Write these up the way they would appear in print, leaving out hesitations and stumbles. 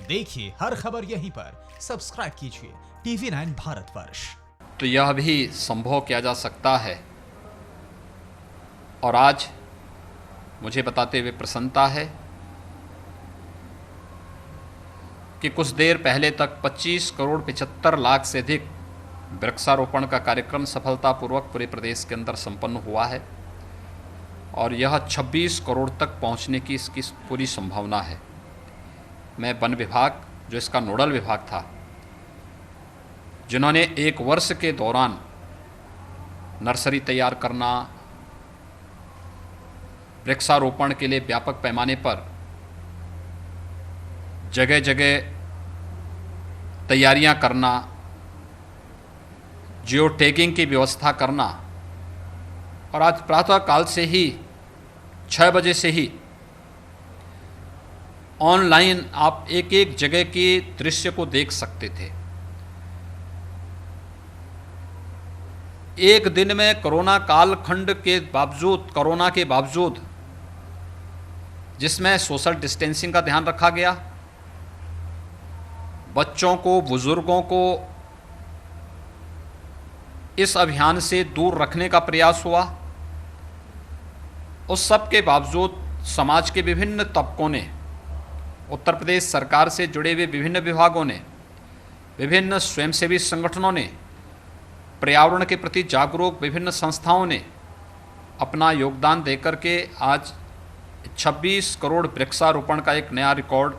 देखिए हर खबर यहीं पर, सब्सक्राइब कीजिए TV9 भारतवर्ष। तो यह भी संभव किया जा सकता है और आज मुझे बताते हुए प्रसन्नता है कि कुछ देर पहले तक 25 करोड़ 75 लाख से अधिक वृक्षारोपण का कार्यक्रम सफलतापूर्वक पूरे प्रदेश के अंदर संपन्न हुआ है और यह 26 करोड़ तक पहुंचने की इसकी पूरी संभावना है। मैं वन विभाग, जो इसका नोडल विभाग था, जिन्होंने एक वर्ष के दौरान नर्सरी तैयार करना, वृक्षारोपण के लिए व्यापक पैमाने पर जगह जगह तैयारियां करना, जियो टैगिंग की व्यवस्था करना और आज प्रातःकाल से ही 6 बजे से ही ऑनलाइन आप एक एक जगह के दृश्य को देख सकते थे। एक दिन में कोरोना कालखंड के बावजूद, कोरोना के बावजूद, जिसमें सोशल डिस्टेंसिंग का ध्यान रखा गया, बच्चों को, बुजुर्गों को इस अभियान से दूर रखने का प्रयास हुआ, उस सब के बावजूद समाज के विभिन्न तबकों ने, उत्तर प्रदेश सरकार से जुड़े हुए विभिन्न विभागों ने, विभिन्न स्वयंसेवी संगठनों ने, पर्यावरण के प्रति जागरूक विभिन्न संस्थाओं ने अपना योगदान देकर के आज 26 करोड़ वृक्षारोपण का एक नया रिकॉर्ड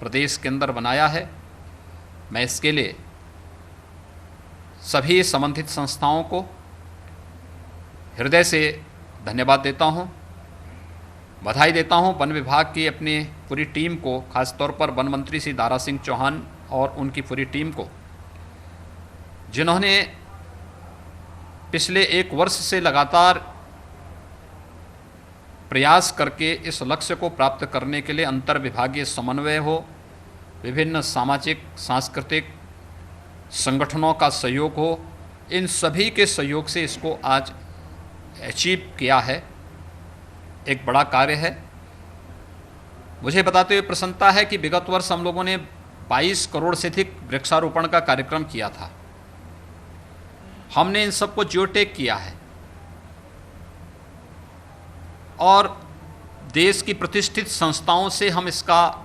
प्रदेश के अंदर बनाया है। मैं इसके लिए सभी संबंधित संस्थाओं को हृदय से धन्यवाद देता हूं, बधाई देता हूं वन विभाग की अपनी पूरी टीम को, खासतौर पर वन मंत्री श्री दारा सिंह चौहान और उनकी पूरी टीम को, जिन्होंने पिछले एक वर्ष से लगातार प्रयास करके इस लक्ष्य को प्राप्त करने के लिए अंतर विभागीय समन्वय हो, विभिन्न सामाजिक सांस्कृतिक संगठनों का सहयोग हो, इन सभी के सहयोग से इसको आज अचीव किया है। एक बड़ा कार्य है। मुझे बताते हुए प्रसन्नता है कि विगत वर्ष हम लोगों ने 22 करोड़ से अधिक वृक्षारोपण का कार्यक्रम किया था। हमने इन सबको जियोटैग किया है और देश की प्रतिष्ठित संस्थाओं से हम इसका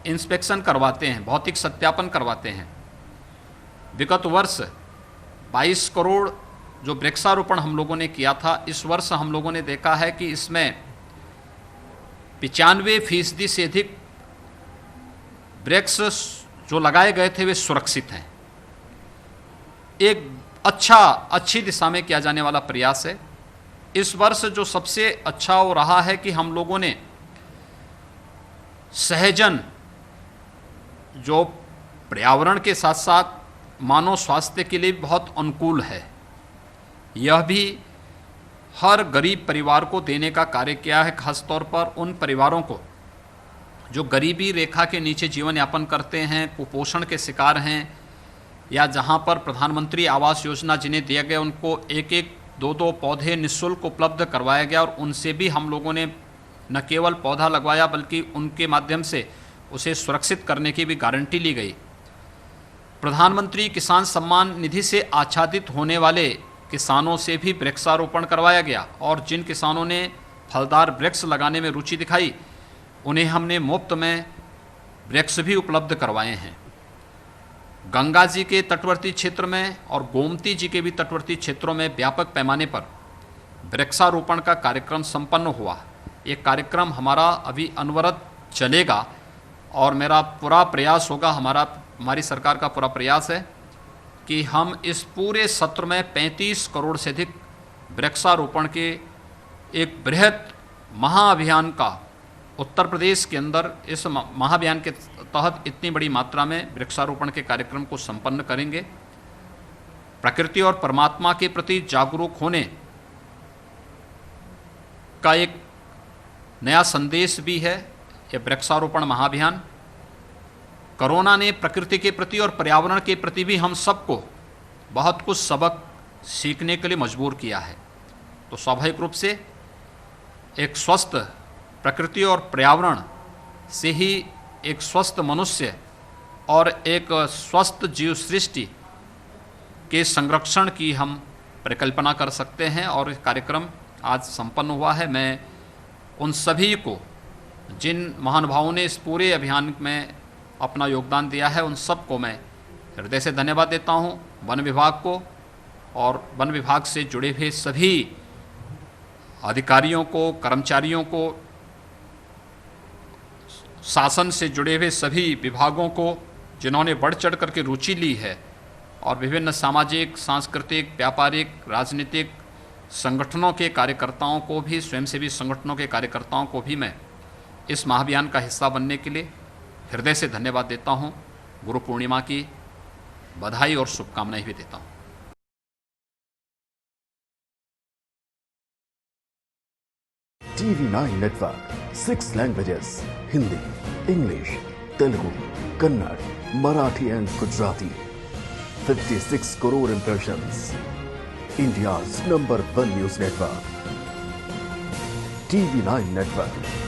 इंस्पेक्शन करवाते हैं, भौतिक सत्यापन करवाते हैं। विगत वर्ष 22 करोड़ जो वृक्षारोपण हम लोगों ने किया था, इस वर्ष हम लोगों ने देखा है कि इसमें 95% से अधिक वृक्ष जो लगाए गए थे वे सुरक्षित हैं। एक अच्छी दिशा में किया जाने वाला प्रयास है। इस वर्ष जो सबसे अच्छा वो रहा है कि हम लोगों ने सहजन, जो पर्यावरण के साथ साथ मानव स्वास्थ्य के लिए बहुत अनुकूल है, यह भी हर गरीब परिवार को देने का कार्य किया है। खासतौर पर उन परिवारों को जो गरीबी रेखा के नीचे जीवन यापन करते हैं, कुपोषण के शिकार हैं, या जहां पर प्रधानमंत्री आवास योजना जिन्हें दिया गया उनको एक एक दो दो पौधे निःशुल्क उपलब्ध करवाया गया और उनसे भी हम लोगों ने न केवल पौधा लगवाया बल्कि उनके माध्यम से उसे सुरक्षित करने की भी गारंटी ली गई। प्रधानमंत्री किसान सम्मान निधि से आच्छादित होने वाले किसानों से भी वृक्षारोपण करवाया गया और जिन किसानों ने फलदार वृक्ष लगाने में रुचि दिखाई उन्हें हमने मुफ्त में वृक्ष भी उपलब्ध करवाए हैं। गंगा जी के तटवर्ती क्षेत्र में और गोमती जी के भी तटवर्ती क्षेत्रों में व्यापक पैमाने पर वृक्षारोपण का कार्यक्रम संपन्न हुआ। ये कार्यक्रम हमारा अभी अनवरत चलेगा और मेरा पूरा प्रयास होगा, हमारी सरकार का पूरा प्रयास है कि हम इस पूरे सत्र में 35 करोड़ से अधिक वृक्षारोपण के एक बृहद महाअभियान का उत्तर प्रदेश के अंदर इस महाअभियान के तहत इतनी बड़ी मात्रा में वृक्षारोपण के कार्यक्रम को संपन्न करेंगे। प्रकृति और परमात्मा के प्रति जागरूक होने का एक नया संदेश भी है ये वृक्षारोपण महाअभियान। कोरोना ने प्रकृति के प्रति और पर्यावरण के प्रति भी हम सबको बहुत कुछ सबक सीखने के लिए मजबूर किया है। तो स्वाभाविक रूप से एक स्वस्थ प्रकृति और पर्यावरण से ही एक स्वस्थ मनुष्य और एक स्वस्थ जीव सृष्टि के संरक्षण की हम परिकल्पना कर सकते हैं। और ये कार्यक्रम आज संपन्न हुआ है। मैं उन सभी को, जिन महानुभावों ने इस पूरे अभियान में अपना योगदान दिया है, उन सबको मैं हृदय से धन्यवाद देता हूँ। वन विभाग को और वन विभाग से जुड़े हुए सभी अधिकारियों को, कर्मचारियों को, शासन से जुड़े हुए सभी विभागों को, जिन्होंने बढ़ चढ़ करके रुचि ली है, और विभिन्न सामाजिक, सांस्कृतिक, व्यापारिक, राजनीतिक संगठनों के कार्यकर्ताओं को भी, स्वयंसेवी संगठनों के कार्यकर्ताओं को भी मैं इस महाअभियान का हिस्सा बनने के लिए हृदय से धन्यवाद देता हूँ। गुरु पूर्णिमा की बधाई और शुभकामनाएं भी देता हूँ। TV9 Network, 6 languages, Hindi, English, Telugu, Kannada, Marathi and Gujarati. 56 crore impressions. India's #1 news network. TV9 Network.